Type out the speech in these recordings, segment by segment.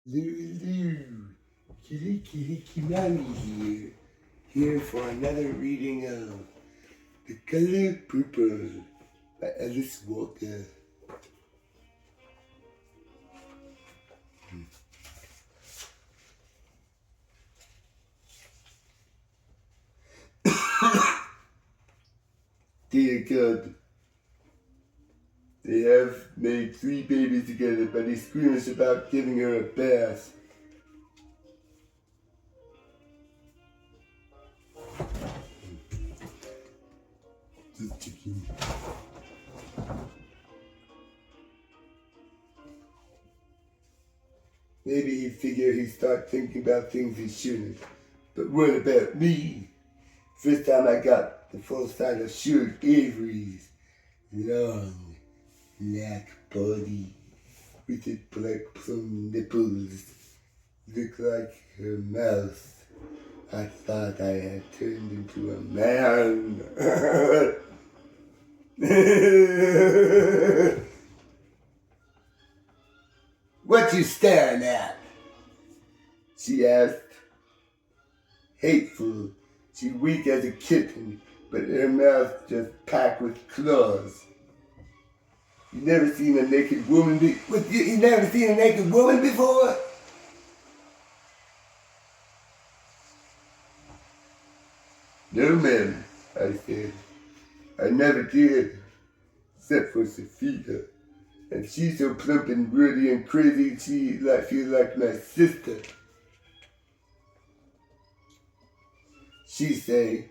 Lulu, Killy Killy Kymani here for another reading of The Color Purple by Alice Walker. Dear God, they have made 3 babies together, but he screams about giving her a bath. Just checking. Maybe he figured he'd start thinking about things he shouldn't. But what about me? First time I got the full sight of Sugar Avery's long, black body with its black plum nipples looked like her mouth. I thought I had turned into a man. What you staring at? She asked. Hateful. She weak as a kitten, but her mouth just packed with claws. You never seen a naked woman you never seen a naked woman before? No, ma'am, I said. I never did, except for Sophia. And she's so plump and ruddy and crazy, she feels like my sister. She say,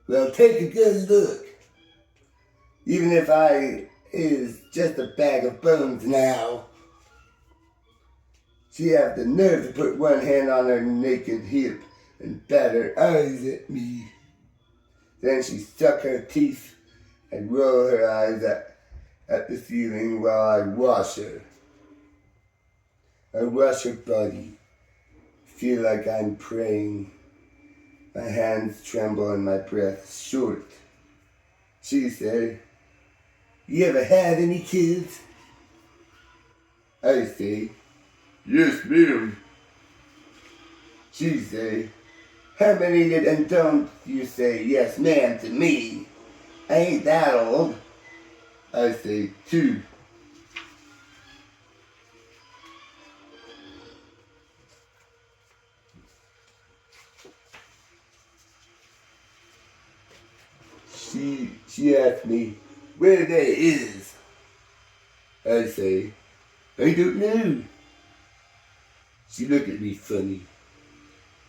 well, take a good look. Even if I is just a bag of bones now. She have the nerve to put one hand on her naked hip and bat her eyes at me. Then she suck her teeth and roll her eyes at the ceiling while I wash her. I wash her body. Feel like I'm praying. My hands tremble and my breath short. She say, you ever had any kids? I say, yes, ma'am. She say, how many and don't you say yes, ma'am to me? I ain't that old. I say 2. She asked me where they is. I say, I don't know. She looked at me funny.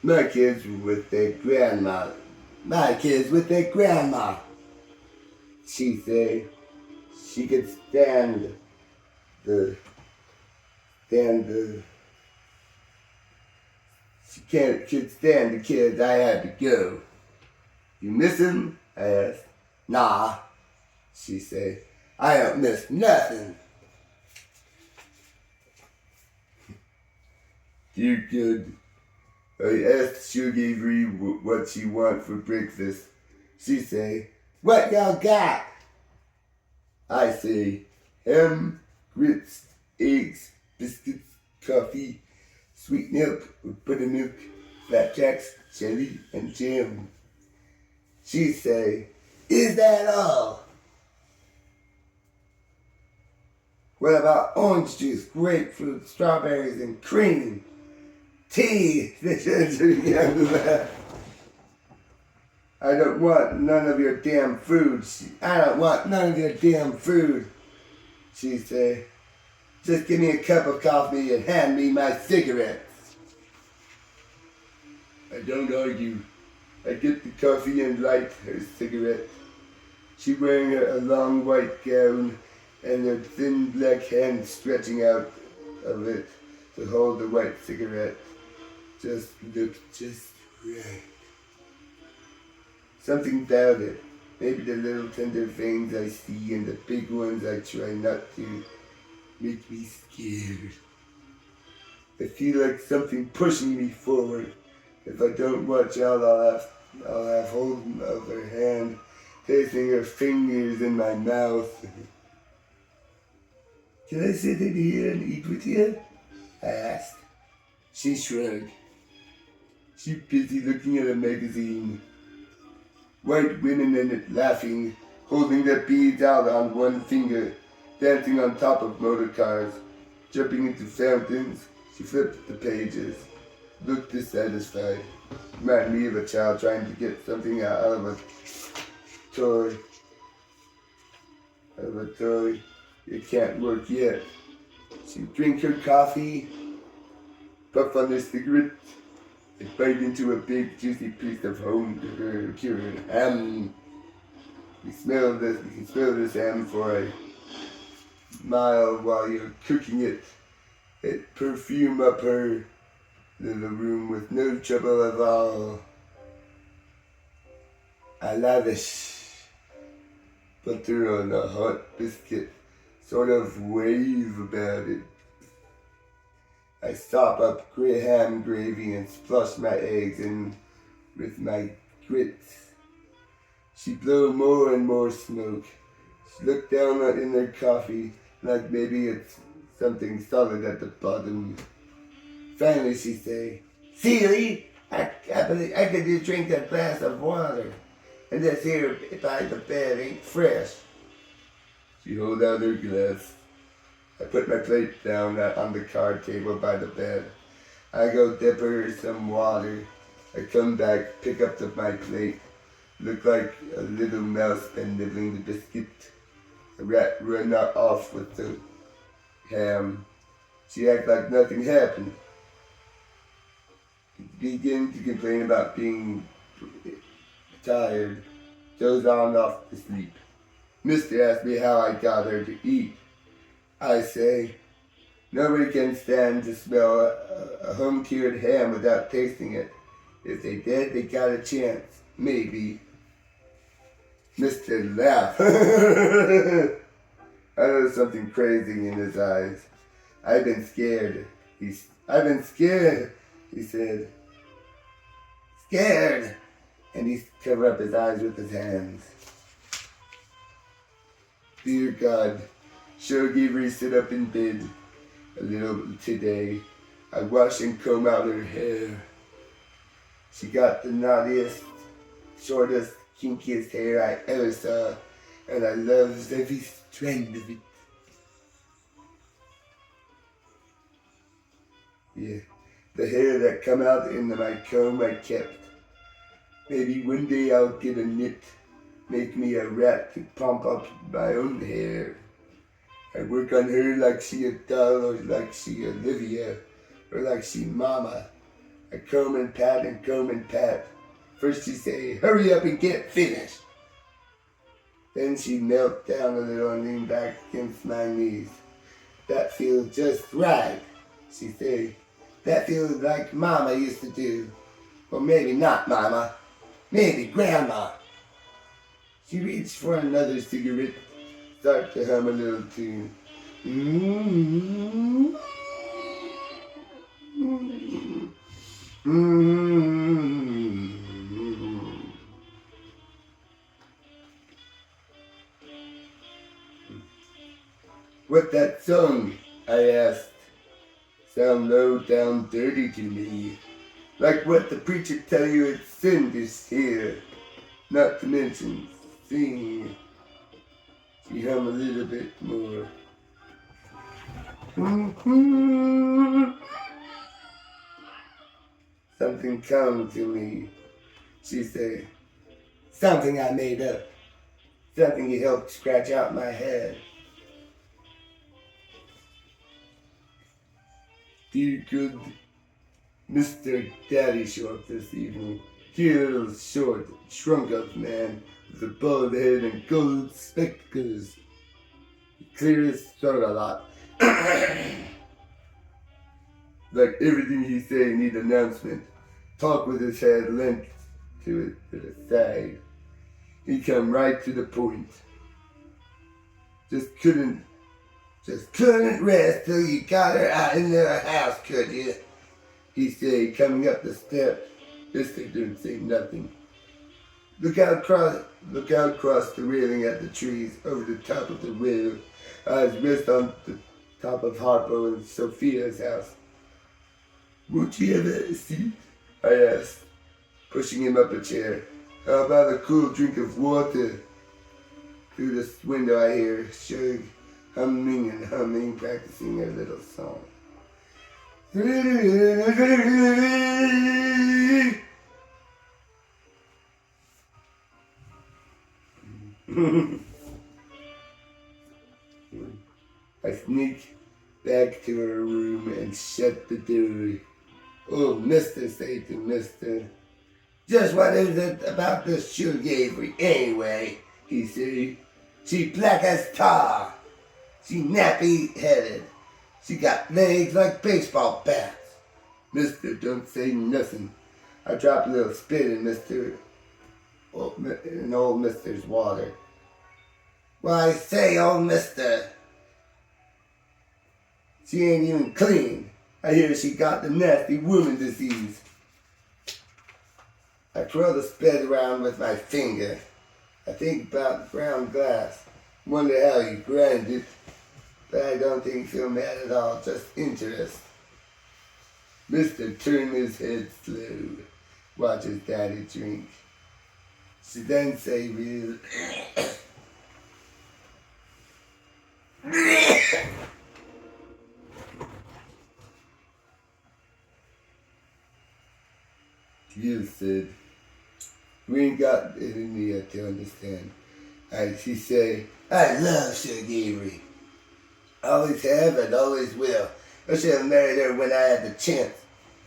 My kids were with their grandma. My kids with their grandma. She say she could stand the she could stand the kids. I had to go. You miss him? I asked. Nah, she say. I don't miss nothing. Dear good. I asked Sugar Avery what she want for breakfast. She say, what y'all got? I say, ham, grits, eggs, biscuits, coffee, sweet milk with buttermilk, flapjacks, jelly, and jam. She say, is that all? What about orange juice, grapefruit, strawberries, and cream? Tea! I don't want none of your damn food. I don't want none of your damn food. She say, just give me a cup of coffee and hand me my cigarettes. I don't argue. I get the coffee and light her cigarette. She wearing a long white gown and her thin black hand stretching out of it to hold the white cigarette. Just looked just right. Something about it. Maybe the little tender veins I see and the big ones I try not to make me scared. I feel like something pushing me forward. If I don't watch out, I'll have hold of her hand, placing her fingers in my mouth. Can I sit in here and eat with you? I asked. She shrugged. She's busy looking at a magazine. White women in it laughing, holding their beads out on one finger, dancing on top of motor cars, jumping into fountains. She flipped the pages, looked dissatisfied. Reminded me of a child trying to get something out of a toy. It can't work yet. She'd drink her coffee, puff on her cigarette, and bite into a big juicy piece of home-cured ham. You can smell this ham for a mile while you're cooking it. It perfume up her little room with no trouble at all. I lavish butter on a hot biscuit, sort of wave about it. I sop up ham gravy and splush my eggs in with my grits. She blew more and more smoke. She looked down in her coffee like maybe it's something solid at the bottom. Finally she say, "Silly, I could just drink that glass of water. And this here by the bed ain't fresh." She hold out her glass. I put my plate down on the card table by the bed. I go dip her some water. I come back, pick up my plate. Look like a little mouse been nibbling the biscuit. A rat run off with the ham. She act like nothing happened. Begin to complain about being tired. Goes on off to sleep. Mister asked me how I got her to eat. I say, nobody can stand to smell a home-cured ham without tasting it. If they did, they got a chance. Maybe. Mr. laughed. I noticed something crazy in his eyes. I've been scared. He said. Scared. And he covered up his eyes with his hands. Dear God, show Avery sit up in bed a little today. I wash and comb out her hair. She got the naughtiest, shortest, kinkiest hair I ever saw, and I loves every strand of it. Yeah, the hair that come out in my comb I kept. Maybe one day I'll get a knit, make me a rat to pump up my own hair. I work on her like she a doll, or like she Olivia, or like she Mama. I comb and pat and comb and pat. First she say, "Hurry up and get finished." Then she knelt down a little and leaned back against my knees. "That feels just right," she say. "That feels like Mama used to do. Or maybe not Mama. Maybe Grandma." She reached for another cigarette, start to hum a little tune. Mm-hmm. Mm-hmm. "What that song?" I asked. "Sound low down dirty to me. Like what the preacher tell you it's sin this here. Not to mention sing." She hum a little bit more. Mm-hmm. "Something come to me," she said. "Something I made up. Something you helped scratch out my head." Dear good Mr. Daddy show up this evening. Here, a little short, shrunk-up man with a bald head and gold spectacles. He cleared his throat a lot. Like everything he say need announcement. Talk with his head length to the side. He come right to the point. Just couldn't rest till you got her out in the house, could you?" He say, coming up the steps. Mister didn't say nothing. Look out across the railing at the trees over the top of the rail. Eyes rest on the top of Harpo and Sophia's house. Won't you have a seat? I asked, pushing him up a chair. How about a cool drink of water? Through this window I hear Suge humming and humming, practicing their little song. I sneak back to her room and shut the door. Oh, mister, say to mister. Just what is it about this Suge Avery anyway? He said. She black as tar. She nappy-headed. She got legs like baseball bats. Mister, don't say nothing. I dropped a little spit in old mister's water. Why, say, old mister. She ain't even clean. I hear she got the nasty woman disease. I twirl the spit around with my finger. I think about ground glass. Wonder how you grind it. But I don't think he'll mad at all, just interest. Mister turned his head slow, watch his daddy drink. She then say real You said, we ain't got it in me yet to understand. She say, I love Suge Avery. Always have and always will. I should have married her when I had the chance.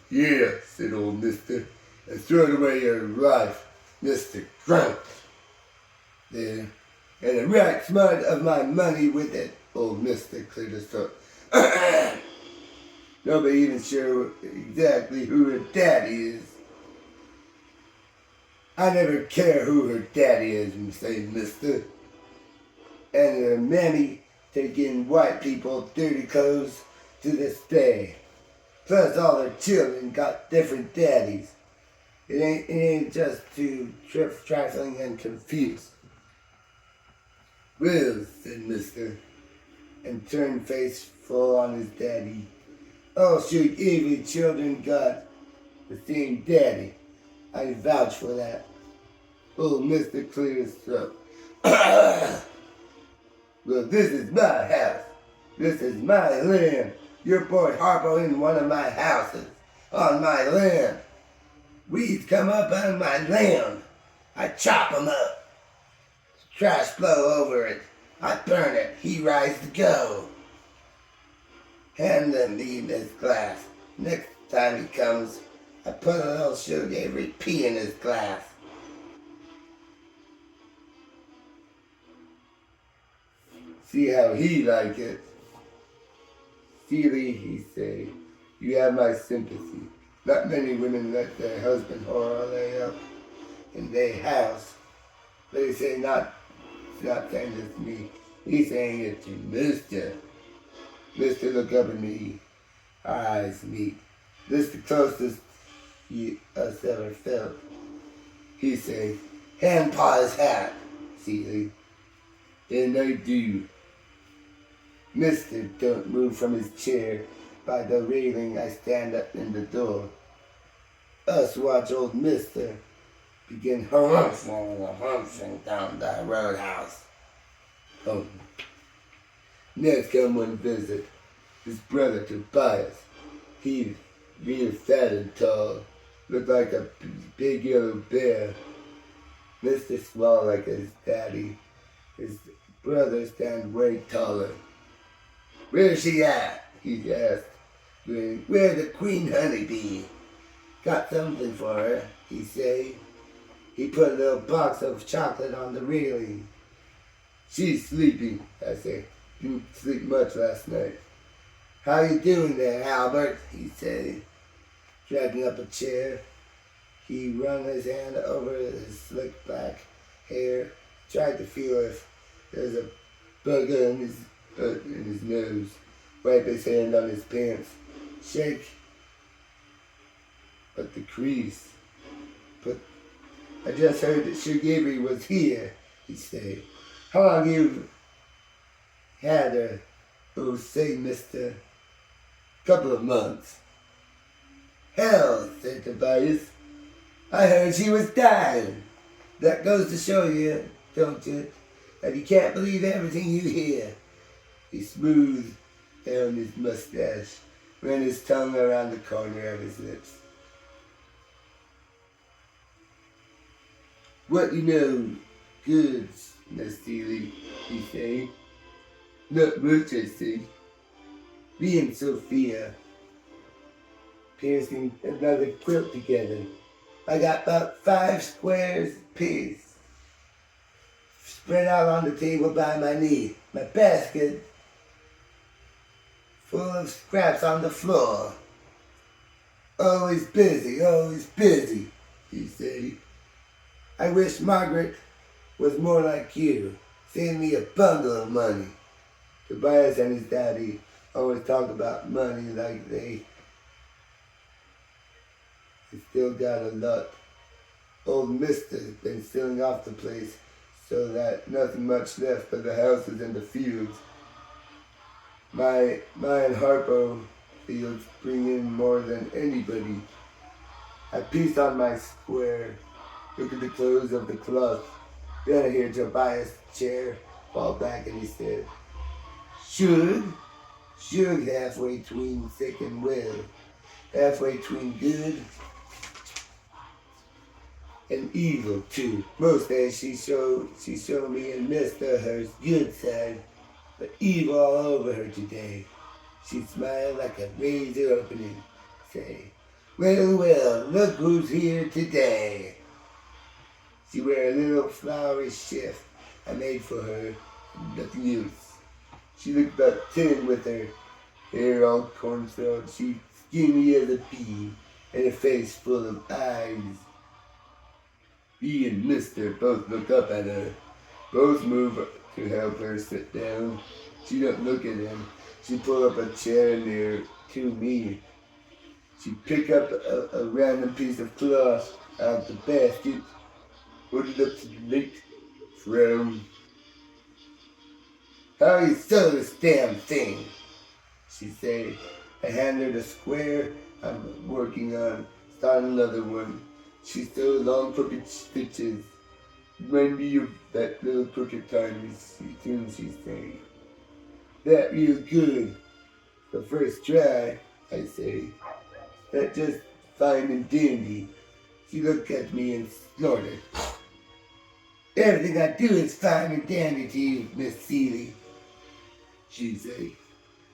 Yeah, said old mister, and throw away your life, Mr. Grunt. There, and a right smart of my money with it, old mister cleared his throat. Nobody even sure exactly who her daddy is. I never care who her daddy is, say mister. And her mammy taking white people dirty clothes to this day. Plus all their children got different daddies. It ain't just too trifling and confused. Well, said mister, and turned face full on his daddy. All Suge Avery children got the same daddy. I vouch for that. Old mister cleared his throat. Well, this is my house. This is my land. Your boy Harpo in one of my houses. On my land. Weeds come up on my land. I chop 'em up. Trash blow over it. I burn it. He rise to go. Hand me this glass. Next time he comes, I put a little Suge Avery pee in his glass. See how he like it. Seely, he say, you have my sympathy. Not many women let their husband horror lay up in their house. But he say not saying this to me. He's saying it to Mister. Mister look up at me. Our eyes meet. This the closest us ever felt. He say, hand paw his hat, Seely. And I do. Mister don't move from his chair. By the railing I stand up in the door. Us watch old mister begin humphing down the roadhouse. Oh. Next come one visit. His brother Tobias. He's real fat and tall. Looked like a big yellow bear. Mister small like his daddy. His brother stands way taller. Where's she at? He asked. Where the queen honeybee? Got something for her, he say. He put a little box of chocolate on the railing. She's sleeping, I say. Didn't sleep much last night. How you doing there, Albert? He say, dragging up a chair. He wrung his hand over his slick black hair, tried to feel if there's a bugger in his nose, wipe his hand on his pants, shake, but the crease. But I just heard that Suge Avery was here, he said. How long you had her? Oh, say, mister, couple of months. said Tobias. I heard she was dying. That goes to show you, don't you, that you can't believe everything you hear. He smoothed down his mustache, ran his tongue around the corner of his lips. What you know, goods, Miss Seeley, he said. Not much, I say. Me and Sophia piercing another quilt together. I got about 5 squares apiece spread out on the table by my knee. My basket full of scraps on the floor. Always busy, he said. I wish Margaret was more like you, send me a bundle of money. Tobias and his daddy always talk about money like they still got a lot. Old Mister's been selling off the place so that nothing much left but the houses and the fields. My and Harpo fields bring in more than anybody. I pieced on my square, look at the clothes of the cloth. Then I hear Tobias' chair fall back and he said, Shug halfway between sick and well, halfway between good and evil too. Most days she showed me and Mister her good side, but evil all over her today. She smiled like a razor opening, say, well, look who's here today. She wear a little flowery shift I made for her, nothing else. She looked about 10 with her hair all cornflowed. She skinny as a pea and a face full of eyes. He and Mister both look up at her. Both move to help her sit down. She don't look at him. She pull up a chair near to me. She pick up a random piece of cloth out of the basket, put it up to the mate, frown. How you sew this damn thing? She say. I hand her the square I'm working on, start another one. She sewed long crooked stitches. Remind me of that little crooked time tune she sang. That real good. The first try, I say. That just fine and dandy. She looked at me and snorted. Everything I do is fine and dandy to you, Miss Seeley, she say.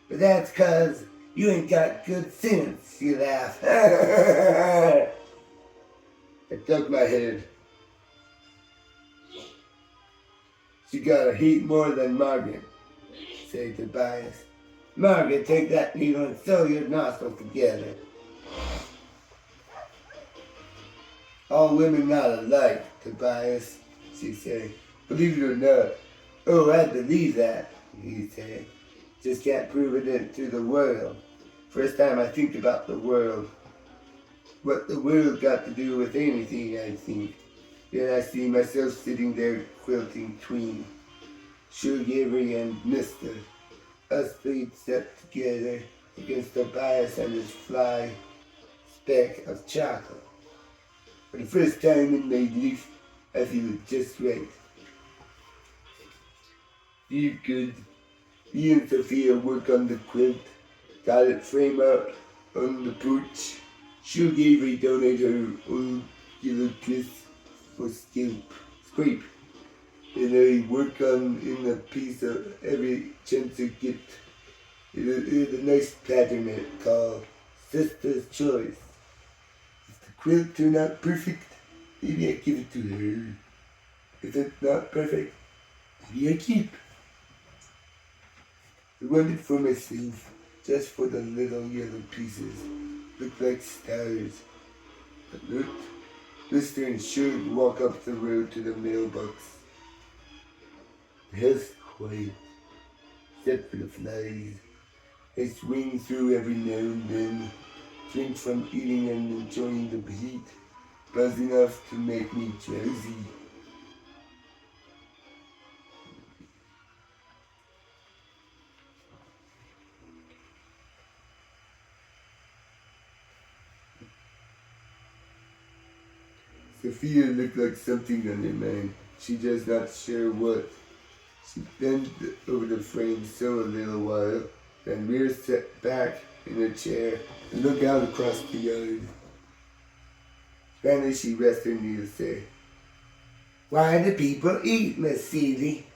But that's 'cause you ain't got good sense, she laughed. I ducked my head. She got a heat more than Margaret, said Tobias. Margaret, take that needle and sew your nostrils together. All women not alike, Tobias, she said. Believe it or not. Oh, I believe that, he said. Just can't prove it to the world. First time I think about the world. What the world got to do with anything, I think. Then I see myself sitting there quilting tween. Shug Avery and Mister. Us three set together against Tobias and his fly speck of chocolate. For the first time in my life, I feel just right. You could. Me and Sophia work on the quilt, got it framed out on the porch. Shug Avery donate her old yellow dress for scrape. And I work on in a piece of every chance I get. It's a nice pattern called Sister's Choice. If the quilt turned out perfect, maybe I give it to her. If it's not perfect, maybe I keep. I want it for myself, just for the little yellow pieces. Look like stars. But look, Mister and Shug walk up the road to the mailbox. The house quiet, except for the flies. They swing through every now and then, drink from eating and enjoying the heat, buzz enough to make me drowsy. Sophia looked like something on her mind. She just not sure what. She bent over the frame so a little while, then rear set back in her chair and looked out across the yard. Finally she rested her knee to say, "Why do people eat, Miss Seeley?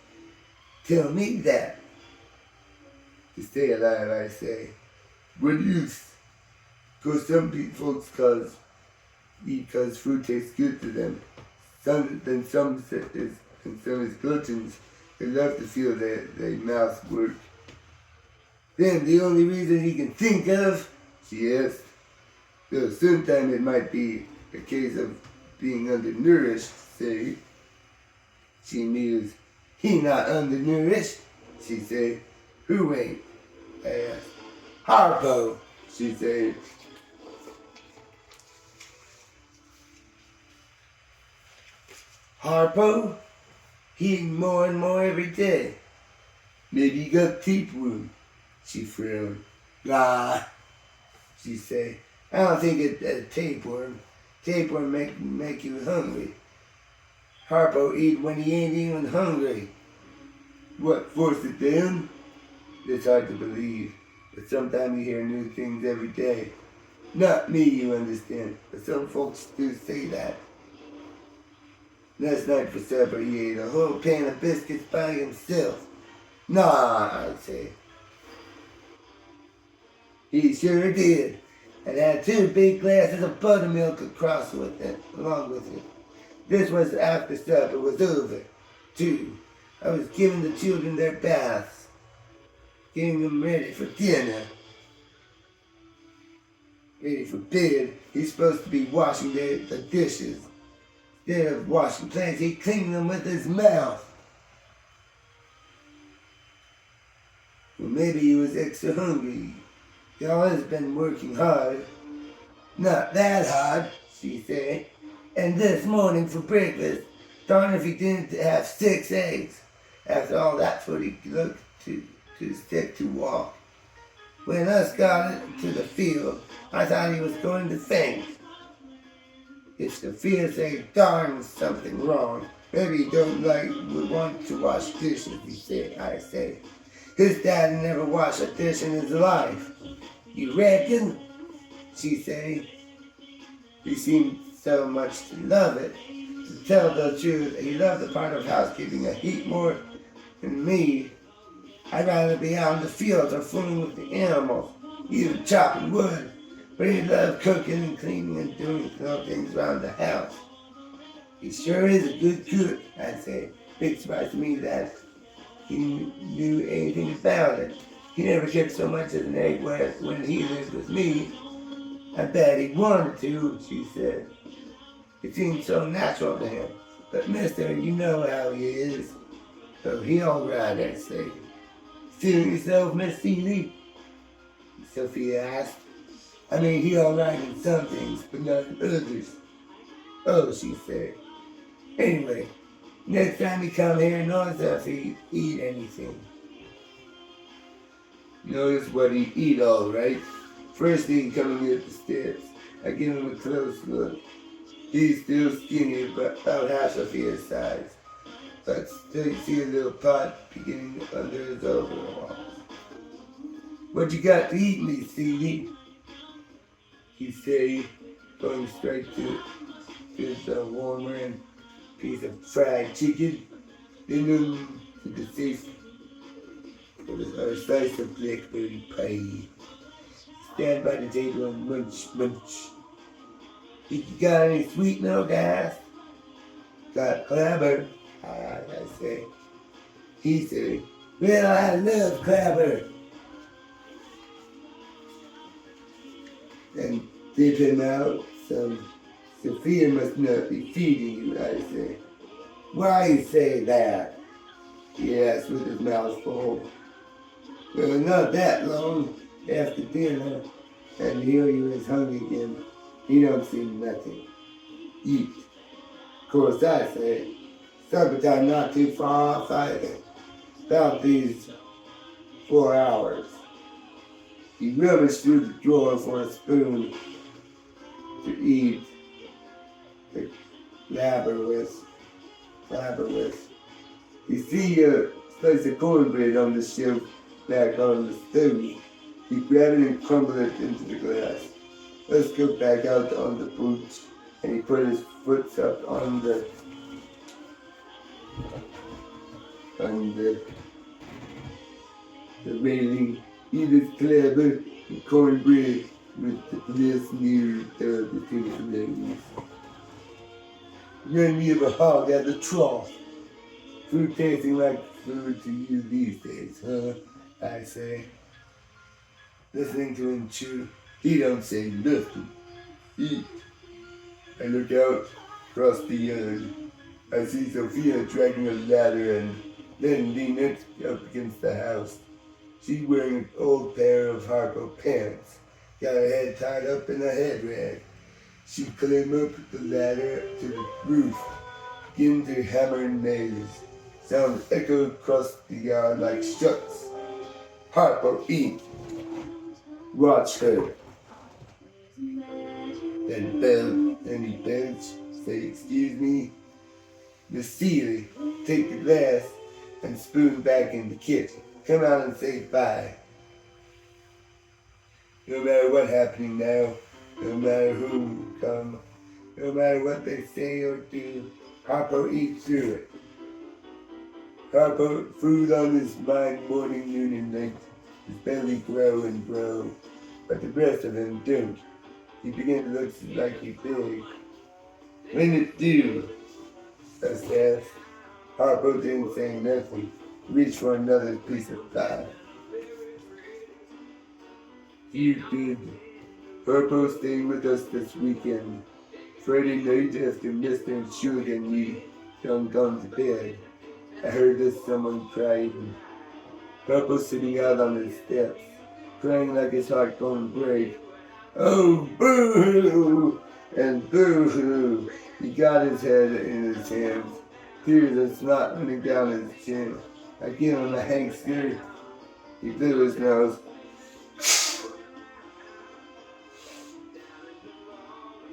Tell me that." "To stay alive, I say." "What use?" "'Cause some folks eat 'cause food tastes good to them. Some is gluttons. They love to feel their mouths work." "Then the only reason he can think of?" she asked. "Though sometimes it might be a case of being undernourished, say." She mused. "He not undernourished," she said. "Who ain't?" I asked. "Harpo," she said. "Harpo? He eating more and more every day. Maybe he got tapeworm." She frowned. "Nah," she said. "I don't think it's a tapeworm. Tapeworm make you hungry. Harpo eat when he ain't even hungry." "What, force it down?" It's hard to believe, but sometimes you hear new things every day. Not me, you understand, but some folks do say that. Last night for supper he ate a whole pan of biscuits by himself. "Nah," I say. "He sure did, and had 2 big glasses of buttermilk along with it. This was after supper was over, too. I was giving the children their baths, getting them ready for dinner. Ready for bed, he's supposed to be washing the dishes. Instead of washing plates, he cleaned them with his mouth. Well, maybe he was extra hungry. He always been working hard." "Not that hard," she said. "And this morning for breakfast, darn if he didn't have 6 eggs. After all, that's what he looked too sick to walk. When us got to the field, I thought he was going to faint." If Sophia say darn something wrong, maybe he don't want to wash dishes, I say. "His dad never washed a dish in his life." "You reckon?" she say. He seemed so much to love it. To tell the truth, he loved the part of housekeeping a heap more than me. I'd rather be out in the fields or fooling with the animals, even chopping wood. But he loved cooking and cleaning and doing little things around the house. "He sure is a good cook," I say. Big surprise to me that he knew anything about it. "He never kept so much as an egg when he lived with me." "I bet he wanted to," she said. "It seemed so natural to him. But mister, you know how he is." "Oh, he all right," I say. "Feeling yourself, Miss Seeley?" Sophia asked. "I mean, he all right in some things, but not in others." "Oh," she said. "Anyway, next time he come here, notice if he eat anything." Notice what he eat, all right. First thing coming up the steps, I give him a close look. He's still skinny, but about half Sophia's size. But still you see a little pot beginning under his overalls. "What you got to eat, Miss Seeley?" he say, going straight to the warmer and piece of fried chicken. Then to the safe or a slice of blackberry pie. Stand by the table and munch, munch. "You got any sweet milk?" I asked. "Got clabber," I say. He said, "Well, I love clabber." And dip him out some. "Sophia must not be feeding you," I say. "Why you say that?" he asked with his mouth full. "Well, not that long after dinner, and here he was hungry again. He don't see nothing. Eat." Of course, I say, supper time not too far off either. About these 4 hours. He rummaged through the drawer for a spoon to eat. The flabber with. You see a slice of cornbread on the shelf back on the stove. You grab it and crumble it into the glass. Let's go back out on the porch, and he put his foot up on the railing. Eat his clever and cornbread with this near between his legs. Remind me of a hog at the trough. Food tasting like food to you these days, huh? I say. Listening to him chew, he don't say nothing. Eat. I look out across the yard. I see Sophia dragging a ladder and then lean it up against the house. She's wearing an old pair of Harpo pants, got her head tied up in a head rag. She climbed up the ladder to the roof, begin to hammer nails. Sounds echo across the yard like shots. Harpo, eat. Watch her. Then bell, and he belch, say, excuse me. Miss Seeley, take the glass and spoon back in the kitchen. Come out and say bye. No matter what happening now, no matter who come, no matter what they say or do, Harpo eats through it. Harpo, food on his mind morning, noon, and night. His belly grow and grow, but the rest of him don't. He begins to look like he's big. When it do, I says. Harpo didn't say nothing. Reached for another piece of pie. You did. Harpo stayed with us this weekend. Friday night after Mr. and Sugar and me done gone to bed. I heard that someone cried. Harpo sitting out on the steps, crying like his heart going to break. Oh, boo-hoo! And boo-hoo! He got his head in his hands, tears and snot running down his chin. I gave him a hankster. He blew his nose.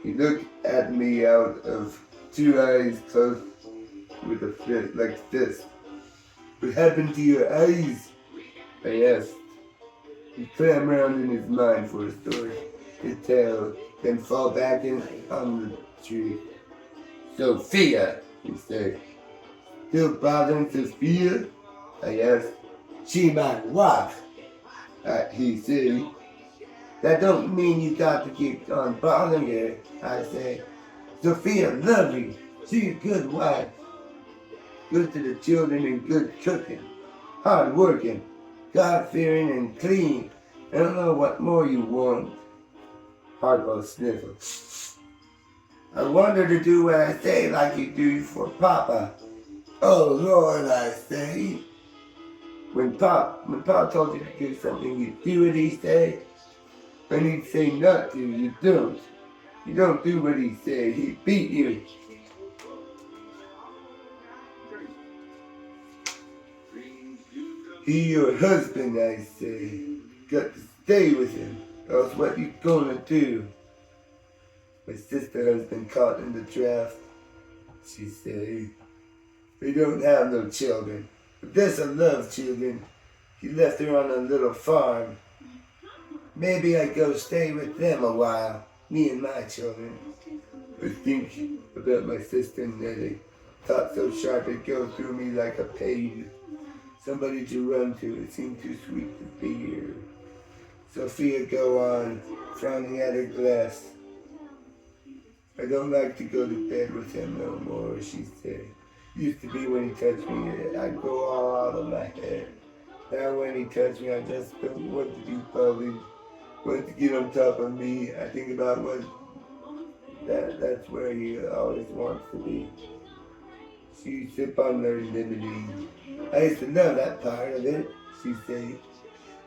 He looked at me out of two eyes closed with a fist, like this. What happened to your eyes? I asked. He clammed around in his mind for a story to tell, then fall back in on the tree. Sophia, he said. Still bothering Sophia? I asked. She my wife, he said. That don't mean you got to keep on bothering her, I say. Sophia lovely. She's a good wife. Good to the children and good cooking. Hard working. God-fearing and clean. I don't know what more you want. Harpo sniffled. I want her to do what I say like you do for Papa. Oh Lord, I say. When Pop told you to do something, you do what he say. When he'd say not to, you don't. You don't do what he say. He beat you. He your husband, I say. Got to stay with him. Else what you gonna do? My sister has been caught in the draft, she say. We don't have no children. But there's a love children. He left her on a little farm. Maybe I go stay with them a while. Me and my children. I think about my sister Nellie. Thought so sharp it go through me like a pain. Somebody to run to, it seemed too sweet to fear. Sophia go on, frowning at her glass. I don't like to go to bed with him no more, she said. Used to be when he touched me, I'd go all out of my head. Now when he touched me, I just don't want to do public. Want to get on top of me. I think about what that's where he always wants to be. She sip on her limousine. I used to love that part of it, she said.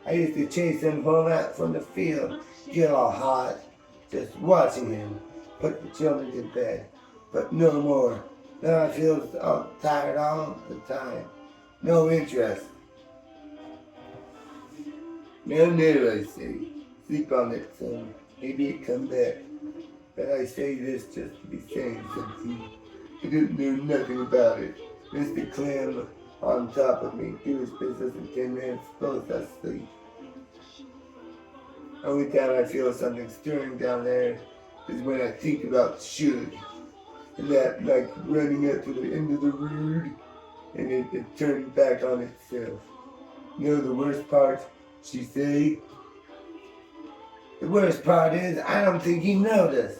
I used to chase him home out from the field, get all hot, just watching him, put the children to bed. But no more. Now I feel all tired all the time. No interest. No, I say. Sleep on it, son. Maybe it come back. But I say this just to be saying something. I didn't know nothing about it. Mr. Clem on top of me, do his business in 10 minutes, both asleep. Only time I feel something stirring down there is when I think about Shug. And that, like running up to the end of the road, and it turned back on itself. You know the worst part? She say? The worst part is, I don't think he noticed.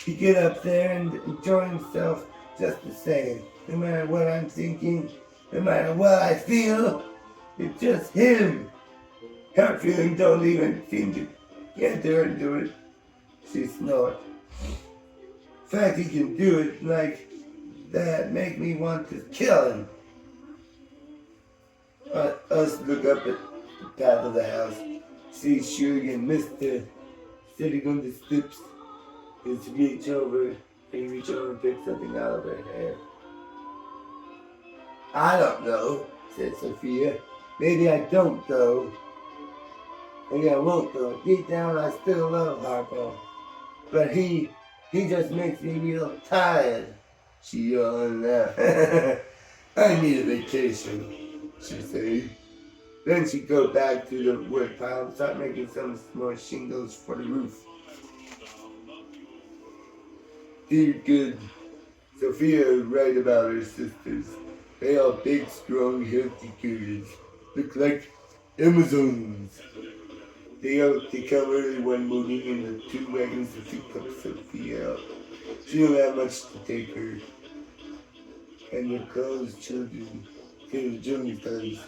He get up there and enjoy himself just the same. No matter what I'm thinking, no matter what I feel, it's just him. Her feelings don't even seem to get her into it. She snorts. The fact he can do it like that make me want to kill him. Us look up at the path of the house, see Shug and Mr. sitting on the steps. He reach over and pick something out of her hair. I don't know, said Sophia. Maybe I don't go. Maybe I won't go. Deep down I still love Harpo. But he just makes me real tired. She yawned out. I need a vacation, she said. Then she'd go back to the wood pile and start making some more shingles for the roof. Dear good. Sophia is right about her sisters. They are big, strong, healthy girls. Look like Amazons. They come early one morning in the 2 wagons to pick up Sophia up. She don't have much to take her. And the clothes children's clothes.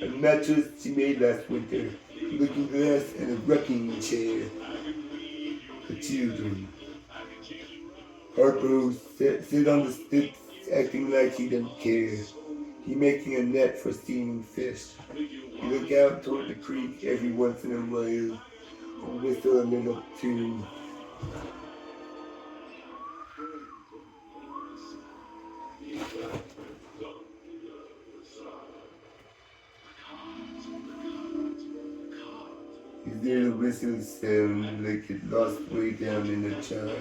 A mattress she made last winter. Looking glass and a rocking chair. The children. Harpo sit on the steps acting like he don't care. He making a net for steaming fish. He look out toward the creek every once in a while and whistle a little tune. His little whistle sound like it lost way down in the jar,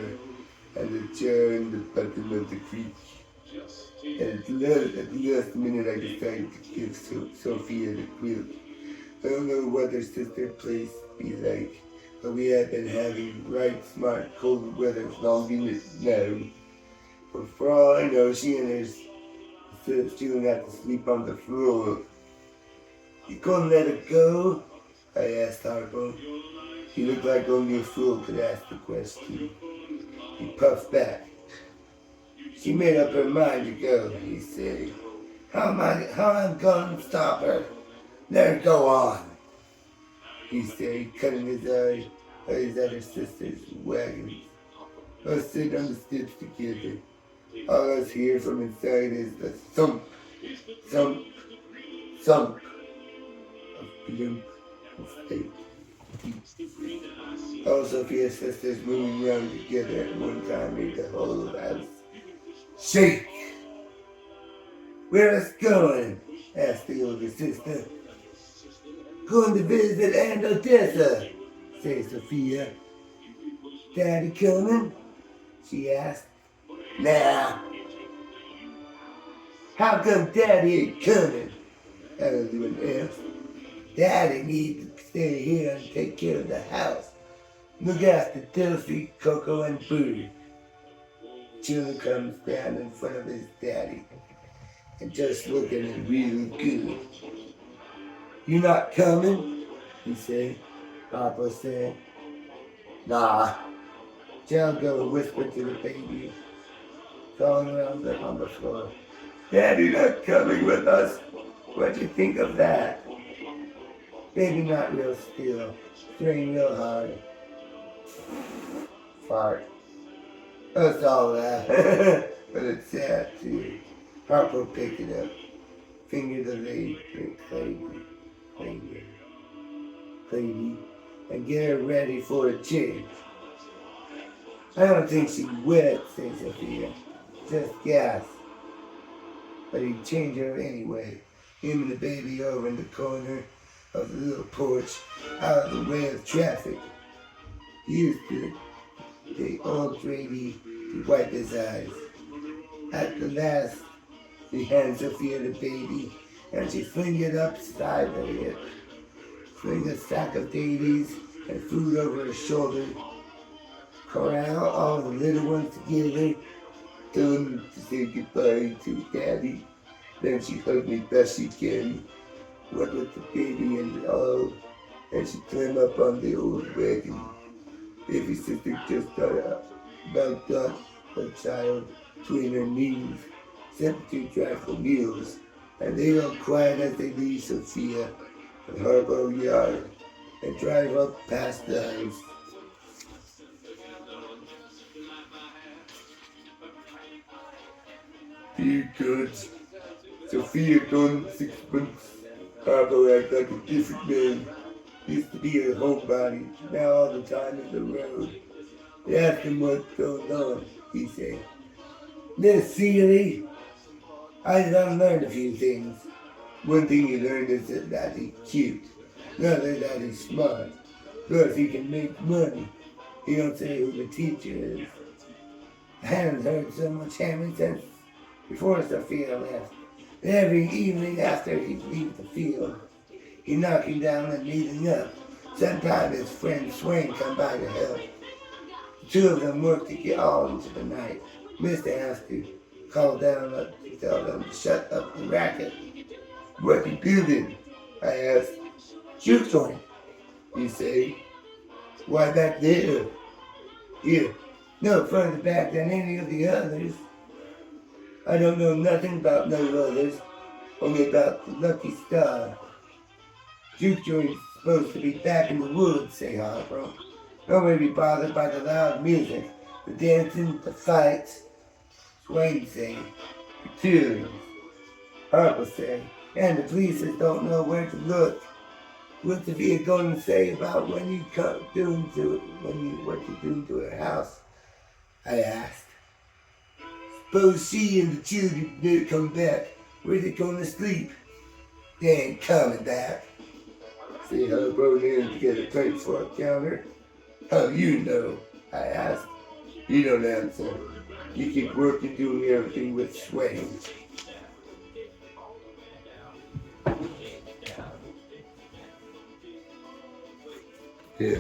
and the jar in the bottom of the creek. And at the last minute I decided to give Sophia the quilt. I don't know what her sister place be like, but we have been having right smart cold weather long now. But for all I know, she and her sister have to sleep on the floor. You gonna let her go? I asked Harpo. He looked like only a fool could ask the question. He puffed back. She made up her mind to go, he said. How I'm gonna stop her? Let her go on, he said, cutting his eyes at her sister's wagons. Us sit on the steps together. All us hear from inside is the thump, thump, thump of plump and steak. All Sophia's sisters moving around together at one time made the whole house shake. Where us going? Asked the older sister. Going to visit Aunt Odessa, said Sophia. Daddy coming? She asked. Nah. How come Daddy ain't coming? Everyone asked. Daddy needs to stay here and take care of the house. Look after Delphi, Coco, and Boo. June comes down in front of his daddy and just looking at real good. You not coming? He said. Papa said. Nah. John go whispered to the baby, falling around on the floor. Daddy not coming with us. What'd you think of that? Baby not real still, strain real hard. Fart. That's all that. But it's sad too. Harpo picked it up. Finger the lady, Clady, and get her ready for a change. I don't think she's wet, said Sophia. Just gas. But he'd change her anyway. Him and the baby over in the corner of the little porch, out of the way of traffic. He used to the old lady to wipe his eyes. At the last, she hands Sophia the baby, and she flings it upside her hip. Flings a sack of dainties and food over her shoulder. Corral all the little ones together, tell them to say goodbye to Daddy. Then she hugged me best she can, what with the baby and all, and she climbed up on the old wagon. Baby sister just about got the child between her knees, sent to drive for meals, and they all quiet as they leave Sophia and Harbour Yard and drive up past the house. Dear gods, Sophia gone 6 months. Harbour act like a different man. Used to be a homebody, now all the time in the road. They asked him what's going on, he said. Miss Seeley, I done learned a few things. One thing he learned is that he's cute. Another that he's smart. Plus he can make money. He don't say who the teacher is. I haven't heard so much hammering since before Sophia left. And every evening after he leaves the field, he knocking down and kneading up. Sometimes his friend Swain come by to help. The two of them work to get on into the night. Mister has to call down up to tell them to shut up the racket. What you building? I asked. Juke joint, you say. Why back there? Here, no further back than any of the others. I don't know nothing about no others, only about the lucky star. Juke joint's supposed to be back in the woods, say Harper. Nobody be bothered by the loud music, the dancing, the fights. Swain say, the killings. Harper say, and the police don't know where to look. What's Sophia going to say about what you're doing to her house? I asked. Suppose she and the children didn't come back. Where they going to sleep? They ain't coming back. See how I brought in to get a plate for a counter? How you know? I asked. You don't answer. You keep working, doing everything with Swain. Yeah.